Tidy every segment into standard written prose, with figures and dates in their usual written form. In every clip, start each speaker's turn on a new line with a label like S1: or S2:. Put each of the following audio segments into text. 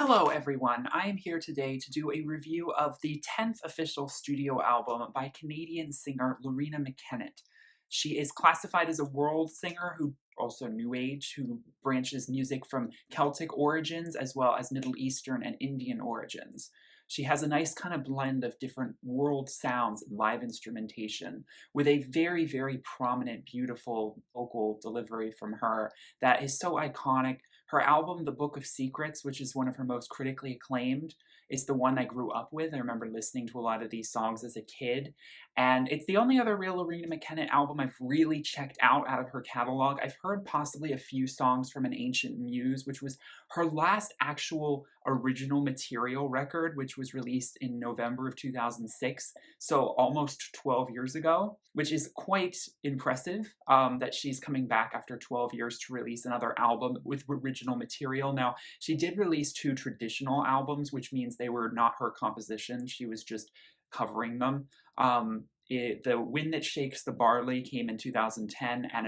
S1: Hello everyone, I am here today to do a review of the 10th official studio album by Canadian singer Loreena McKennitt. She is classified as a world singer who also New Age, who branches music from Celtic origins as well as Middle Eastern and Indian origins. She has a nice kind of blend of different world sounds and live instrumentation with a very, very prominent, beautiful vocal delivery from her that is so iconic. Her album, The Book of Secrets, which is one of her most critically acclaimed, is the one I grew up with. I remember listening to a lot of these songs as a kid, and it's the only other real Loreena McKennitt album I've really checked out of her catalog. I've heard possibly a few songs from An Ancient Muse, which was her last actual original material record, which was released in November of 2006, so almost 12 years ago, which is quite impressive that she's coming back after 12 years to release another album with original material. Now, she did release two traditional albums, which means they were not her composition. She was just covering them. The Wind That Shakes the Barley came in 2010, and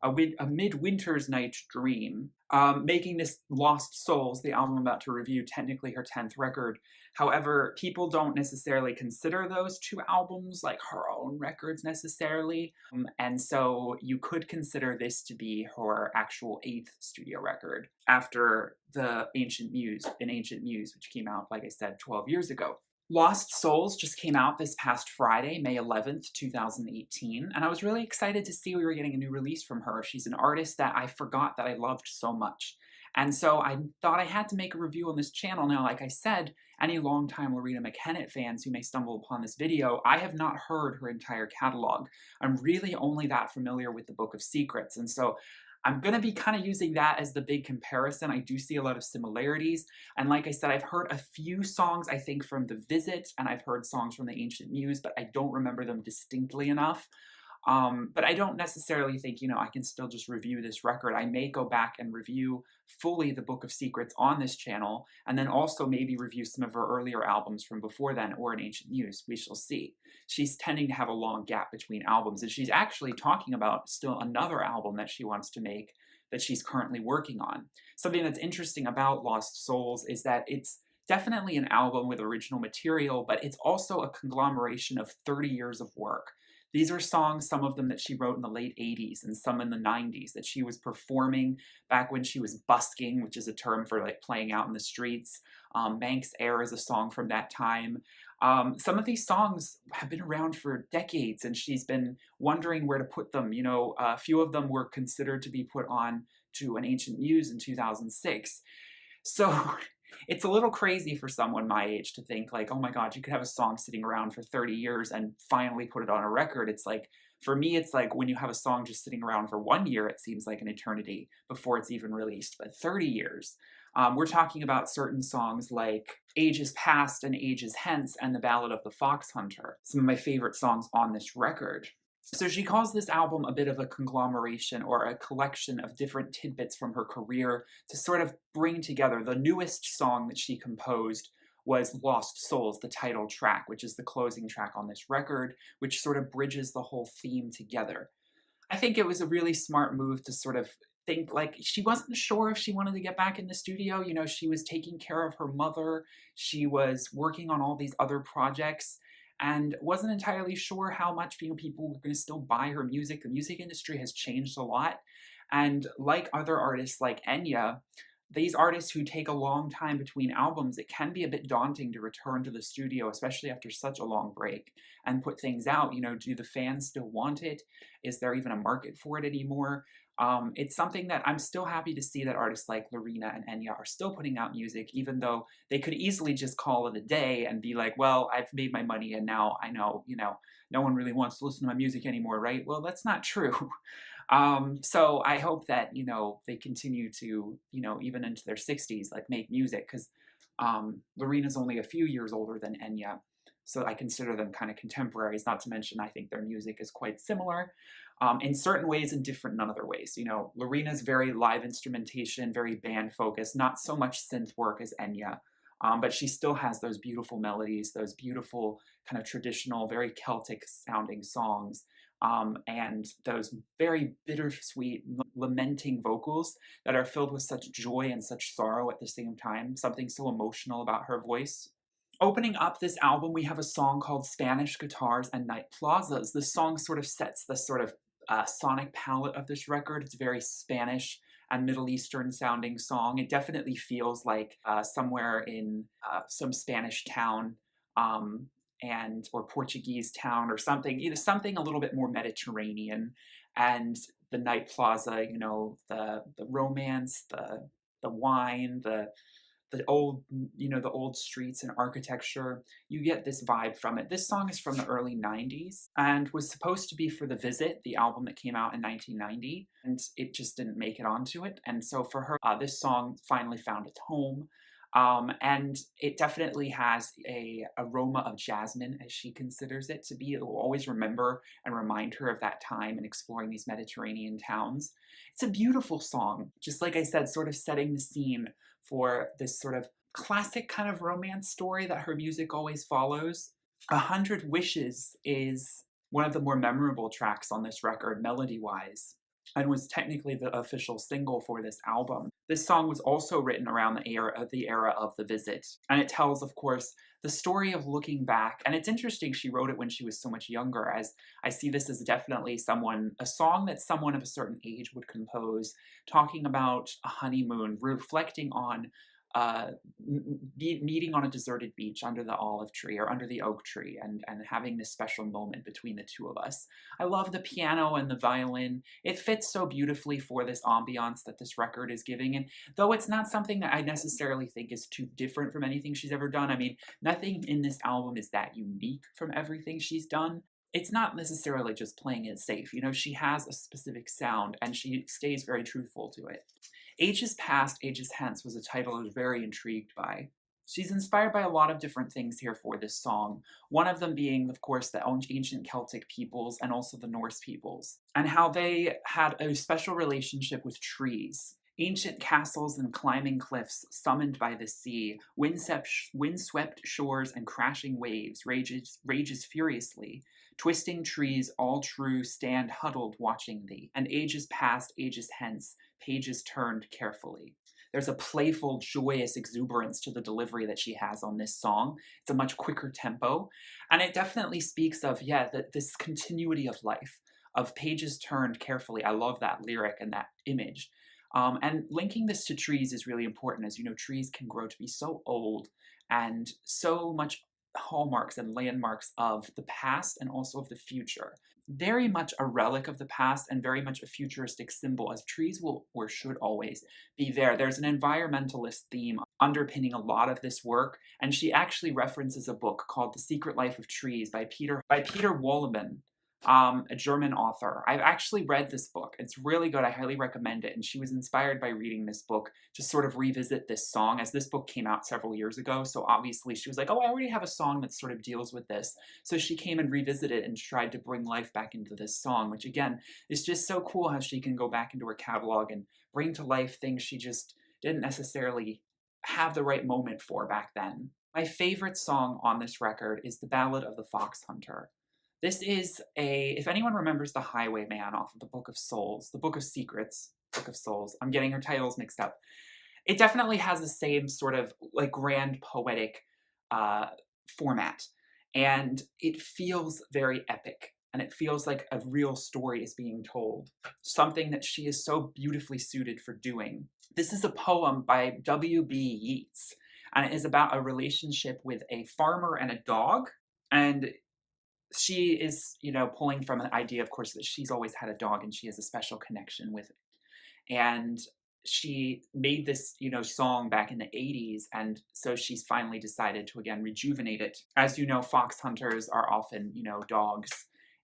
S1: a Midwinter's Night Dream, making this Lost Souls, the album I'm about to review, technically her 10th record. However, people don't necessarily consider those two albums like her own records necessarily, and so you could consider this to be her actual 8th studio record after An Ancient Muse, which came out, like I said, 12 years ago. Lost Souls just came out this past Friday, May 11th, 2018, and I was really excited to see we were getting a new release from her. She's an artist that I forgot that I loved so much. And so I thought I had to make a review on this channel. Now, like I said, any longtime Loreena McKennitt fans who may stumble upon this video, I have not heard her entire catalog. I'm really only that familiar with the Book of Secrets, and so I'm going to be kind of using that as the big comparison. I do see a lot of similarities. And like I said, I've heard a few songs, I think, from The Visit, and I've heard songs from The Ancient Muse, but I don't remember them distinctly enough. But I don't necessarily think, I can still just review this record. I may go back and review fully the Book of Secrets on this channel, and then also maybe review some of her earlier albums from before then, or An Ancient Muse. We shall see. She's tending to have a long gap between albums, and she's actually talking about still another album that she wants to make that she's currently working on. Something that's interesting about Lost Souls is that it's definitely an album with original material, but it's also a conglomeration of 30 years of work. These are songs, some of them that she wrote in the late 80s and some in the 90s, that she was performing back when she was busking, which is a term for like playing out in the streets. Manx Ayre is a song from that time. Some of these songs have been around for decades, and she's been wondering where to put them. A few of them were considered to be put on to An Ancient Muse in 2006. So it's a little crazy for someone my age to think like, oh my God, you could have a song sitting around for 30 years and finally put it on a record. It's like, for me, it's like when you have a song just sitting around for 1 year, it seems like an eternity before it's even released, but 30 years. We're talking about certain songs like Ages Past and Ages Hence and The Ballad of the Fox Hunter, some of my favorite songs on this record. So she calls this album a bit of a conglomeration or a collection of different tidbits from her career to sort of bring together. The newest song that she composed was Lost Souls, the title track, which is the closing track on this record, which sort of bridges the whole theme together. I think it was a really smart move to sort of think like she wasn't sure if she wanted to get back in the studio. She was taking care of her mother. She was working on all these other projects and wasn't entirely sure how much people were going to still buy her music. The music industry has changed a lot. And like other artists like Enya, these artists who take a long time between albums, it can be a bit daunting to return to the studio, especially after such a long break, and put things out. Do the fans still want it? Is there even a market for it anymore? It's something that I'm still happy to see that artists like Loreena and Enya are still putting out music, even though they could easily just call it a day and be like, well, I've made my money and now I know, no one really wants to listen to my music anymore, right? Well, that's not true. So I hope that, they continue to, even into their 60s, like make music, because Loreena's only a few years older than Enya. So I consider them kind of contemporaries, not to mention I think their music is quite similar in certain ways and different in other ways. Loreena's very live instrumentation, very band focused, not so much synth work as Enya, but she still has those beautiful melodies, those beautiful kind of traditional, very Celtic sounding songs and those very bittersweet, lamenting vocals that are filled with such joy and such sorrow at the same time, something so emotional about her voice. Opening up this album, we have a song called Spanish Guitars and Night Plazas. This song sort of sets the sort of sonic palette of this record. It's very Spanish and Middle Eastern sounding song. It definitely feels like somewhere in some Spanish town, and or Portuguese town or something, either something a little bit more Mediterranean. And the Night Plaza, you know, the romance, the wine, the old, you know, the old streets and architecture. You get this vibe from it. This song is from the early 90s and was supposed to be for The Visit, the album that came out in 1990, and it just didn't make it onto it. And so for her, this song finally found its home. And it definitely has a aroma of jasmine, as she considers it to be. It will always remember and remind her of that time and exploring these Mediterranean towns. It's a beautiful song, just like I said, sort of setting the scene for this sort of classic kind of romance story that her music always follows. 100 Wishes is one of the more memorable tracks on this record, melody-wise, and was technically the official single for this album. This song was also written around the era of The Visit, and it tells, of course, the story of looking back. And it's interesting she wrote it when she was so much younger, as I see this as definitely a song that someone of a certain age would compose, talking about a honeymoon, reflecting on meeting on a deserted beach under the olive tree or under the oak tree, and having this special moment between the two of us. I love the piano and the violin. It fits so beautifully for this ambiance that this record is giving. And though it's not something that I necessarily think is too different from anything she's ever done, I mean, nothing in this album is that unique from everything she's done. It's not necessarily just playing it safe. You know, she has a specific sound and she stays very truthful to it. Ages Past, Ages Hence was a title I was very intrigued by. She's inspired by a lot of different things here for this song, one of them being, of course, the ancient Celtic peoples and also the Norse peoples, and how they had a special relationship with trees. Ancient castles and climbing cliffs summoned by the sea, windswept shores and crashing waves, rages furiously. Twisting trees, all true, stand huddled watching thee, and ages past, ages hence, pages turned carefully. There's a playful, joyous exuberance to the delivery that she has on this song. It's a much quicker tempo, and it definitely speaks of, this continuity of life, of pages turned carefully. I love that lyric and that image. And linking this to trees is really important. As you know, trees can grow to be so old and so much hallmarks and landmarks of the past and also of the future. Very much a relic of the past and very much a futuristic symbol, as trees will or should always be there. There's an environmentalist theme underpinning a lot of this work, and she actually references a book called The Secret Life of Trees by Peter Wolleben, a German author. I've actually read this book. It's really good. I highly recommend it. And she was inspired by reading this book to sort of revisit this song, as this book came out several years ago. So obviously she was like, oh, I already have a song that sort of deals with this. So she came and revisited and tried to bring life back into this song, which again, is just so cool how she can go back into her catalog and bring to life things she just didn't necessarily have the right moment for back then. My favorite song on this record is the Ballad of the Fox Hunter. This is if anyone remembers The Highwayman off of the Book of Souls, the Book of Secrets, Book of Souls, I'm getting her titles mixed up. It definitely has the same sort of like grand poetic format, and it feels very epic, and it feels like a real story is being told, something that she is so beautifully suited for doing. This is a poem by W.B. Yeats, and it is about a relationship with a farmer and a dog, and she is, pulling from an idea, of course, that she's always had a dog and she has a special connection with it. And she made this, song back in the 80s, and so she's finally decided to, again, rejuvenate it. As you know, fox hunters are often, dogs,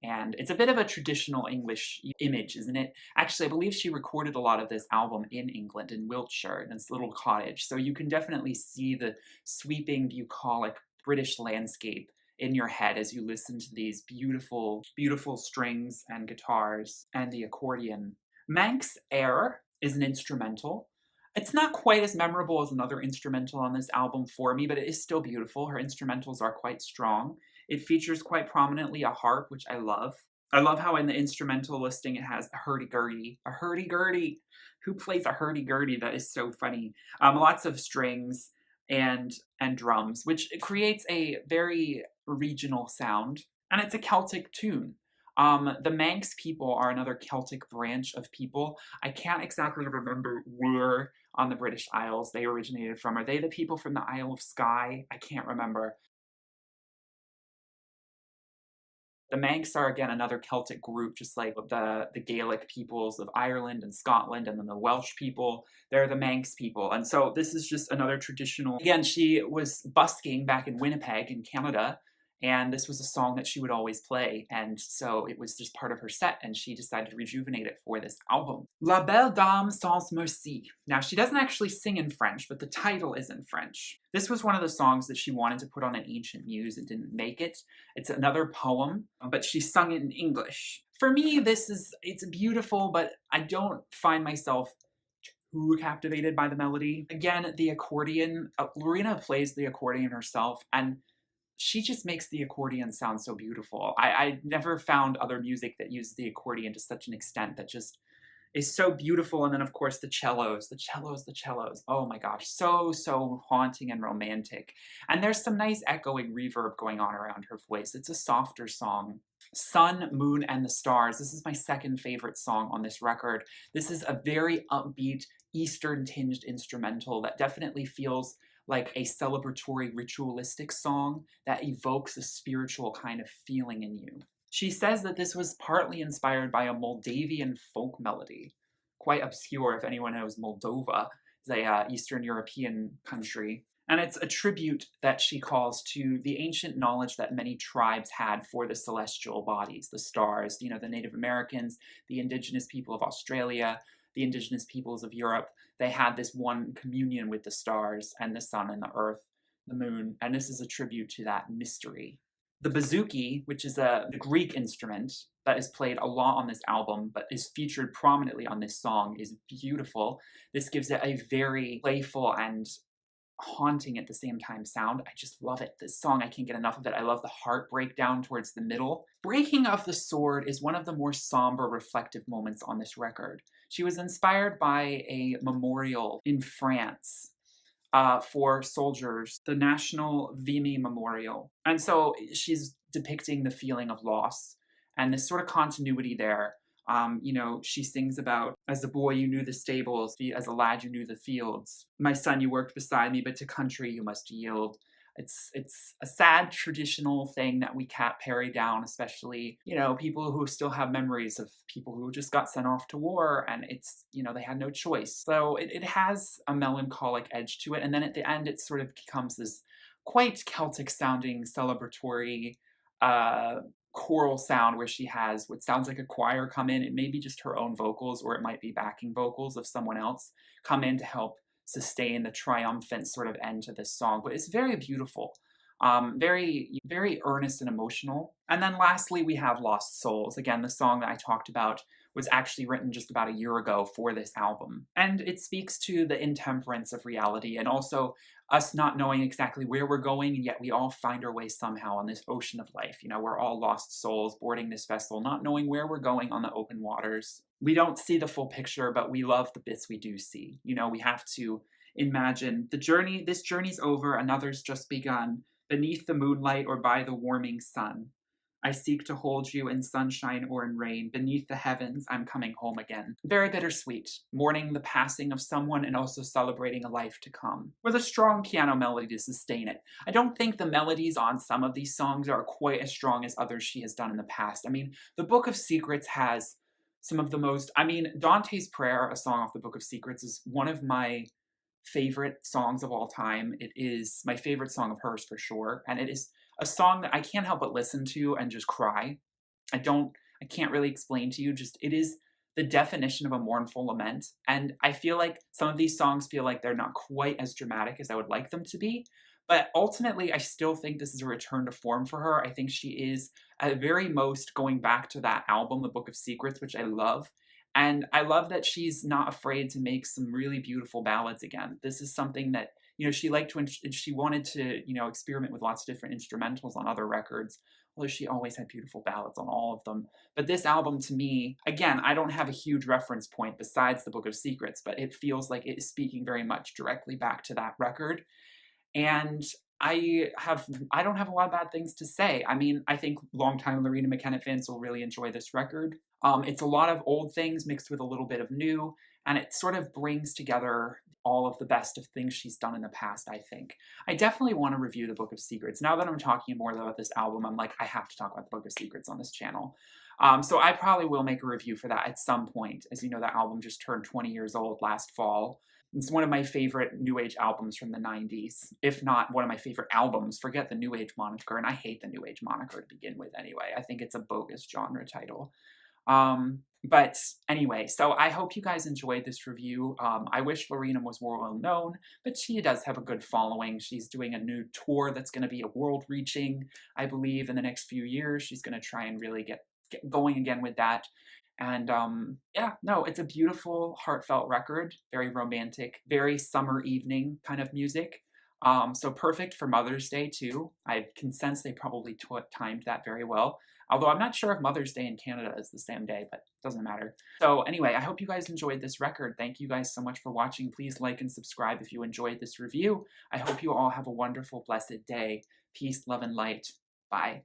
S1: and it's a bit of a traditional English image, isn't it? Actually, I believe she recorded a lot of this album in England, in Wiltshire, in this little cottage, so you can definitely see the sweeping, bucolic British landscape in your head as you listen to these beautiful, beautiful strings and guitars and the accordion. Manx Ayre is an instrumental. It's not quite as memorable as another instrumental on this album for me, but it is still beautiful. Her instrumentals are quite strong. It features quite prominently a harp, which I love. I love how in the instrumental listing it has a hurdy-gurdy. A hurdy-gurdy! Who plays a hurdy-gurdy? That is so funny. Lots of strings and drums, which creates a very regional sound, and it's a Celtic tune. The Manx people are another Celtic branch of people. I can't exactly remember where on the British Isles they originated from. Are they the people from the Isle of Skye? I can't remember. The Manx are again another Celtic group, just like the Gaelic peoples of Ireland and Scotland, and then the Welsh people. They're the Manx people, and so this is just another traditional. Again, she was busking back in Winnipeg in Canada, and this was a song that she would always play, and so it was just part of her set, and she decided to rejuvenate it for this album. La Belle Dame sans Merci. Now, she doesn't actually sing in French, but the title is in French. This was one of the songs that she wanted to put on an ancient muse and didn't make it. It's another poem, but she sung it in English. For me, it's beautiful, but I don't find myself too captivated by the melody. Again, the accordion, Loreena plays the accordion herself, and she just makes the accordion sound so beautiful. I never found other music that uses the accordion to such an extent that just is so beautiful. And then, of course, the cellos, the cellos, the cellos. Oh my gosh, so, so haunting and romantic. And there's some nice echoing reverb going on around her voice. It's a softer song. Sun, Moon, and the Stars. This is my second favorite song on this record. This is a very upbeat, Eastern-tinged instrumental that definitely feels like a celebratory, ritualistic song that evokes a spiritual kind of feeling in you. She says that this was partly inspired by a Moldavian folk melody. Quite obscure if anyone knows Moldova. It's a Eastern European country. And it's a tribute that she calls to the ancient knowledge that many tribes had for the celestial bodies, the stars, the Native Americans, the indigenous people of Australia, the indigenous peoples of Europe. They had this one communion with the stars and the sun and the earth, the moon, and this is a tribute to that mystery. The bouzouki, which is a Greek instrument that is played a lot on this album, but is featured prominently on this song, is beautiful. This gives it a very playful and haunting at the same time sound. I just love it. This song, I can't get enough of it. I love the heart breakdown towards the middle. Breaking of the Sword is one of the more somber, reflective moments on this record. She was inspired by a memorial in France for soldiers, the National Vimy Memorial. And so she's depicting the feeling of loss and this sort of continuity there. She sings about, as a boy you knew the stables, as a lad you knew the fields. My son, you worked beside me, but to country you must yield. It's a sad traditional thing that we can't parry down, especially, people who still have memories of people who just got sent off to war and it's, they had no choice. So it has a melancholic edge to it. And then at the end, it sort of becomes this quite Celtic sounding celebratory, choral sound where she has what sounds like a choir come in. It may be just her own vocals or it might be backing vocals of someone else come in to help sustain the triumphant sort of end to this song, but it's very beautiful, very, very earnest and emotional. And then lastly, we have Lost Souls. Again, the song that I talked about was actually written just about a year ago for this album. And it speaks to the intemperance of reality and also us not knowing exactly where we're going, and yet we all find our way somehow on this ocean of life. We're all lost souls boarding this vessel, not knowing where we're going on the open waters. We don't see the full picture, but we love the bits we do see. We have to imagine the journey, this journey's over, another's just begun, beneath the moonlight or by the warming sun. I seek to hold you in sunshine or in rain. Beneath the heavens, I'm coming home again. Very bittersweet, mourning the passing of someone and also celebrating a life to come, with a strong piano melody to sustain it. I don't think the melodies on some of these songs are quite as strong as others she has done in the past. The Book of Secrets has some of the most, Dante's Prayer, a song off the Book of Secrets, is one of my favorite songs of all time. It is my favorite song of hers for sure, and it is a song that I can't help but listen to and just cry. I can't really explain to you, just it is the definition of a mournful lament, and I feel like some of these songs feel like they're not quite as dramatic as I would like them to be, but ultimately I still think this is a return to form for her. I think she is at very most going back to that album, The Book of Secrets, which I love. And I love that she's not afraid to make some really beautiful ballads again. This is something that You know, she liked to, she wanted to, you know, experiment with lots of different instrumentals on other records, although she always had beautiful ballads on all of them. But this album to me, again, I don't have a huge reference point besides the Book of Secrets, but it feels like it is speaking very much directly back to that record. And I don't have a lot of bad things to say. I mean, I think longtime Loreena McKennitt fans will really enjoy this record. It's a lot of old things mixed with a little bit of new, and it sort of brings together all of the best of things she's done in the past, I think. I definitely want to review the Book of Secrets. Now that I'm talking more about this album, I'm like, I have to talk about the Book of Secrets on this channel. So I probably will make a review for that at some point. As you know, that album just turned 20 years old last fall. It's one of my favorite New Age albums from the 90s, if not one of my favorite albums. Forget the New Age moniker, and I hate the New Age moniker to begin with anyway. I think it's a bogus genre title. But anyway, so I hope you guys enjoyed this review. I wish Loreena was more well known, but she does have a good following. She's doing a new tour that's going to be a world-reaching, I believe, in the next few years. She's going to try and really get going again with that. And yeah, no, it's a beautiful, heartfelt record, very romantic, very summer evening kind of music. So perfect for Mother's Day too. I can sense they probably timed that very well. Although I'm not sure if Mother's Day in Canada is the same day, but it doesn't matter. So anyway, I hope you guys enjoyed this record. Thank you guys so much for watching. Please like and subscribe if you enjoyed this review. I hope you all have a wonderful, blessed day. Peace, love, and light. Bye.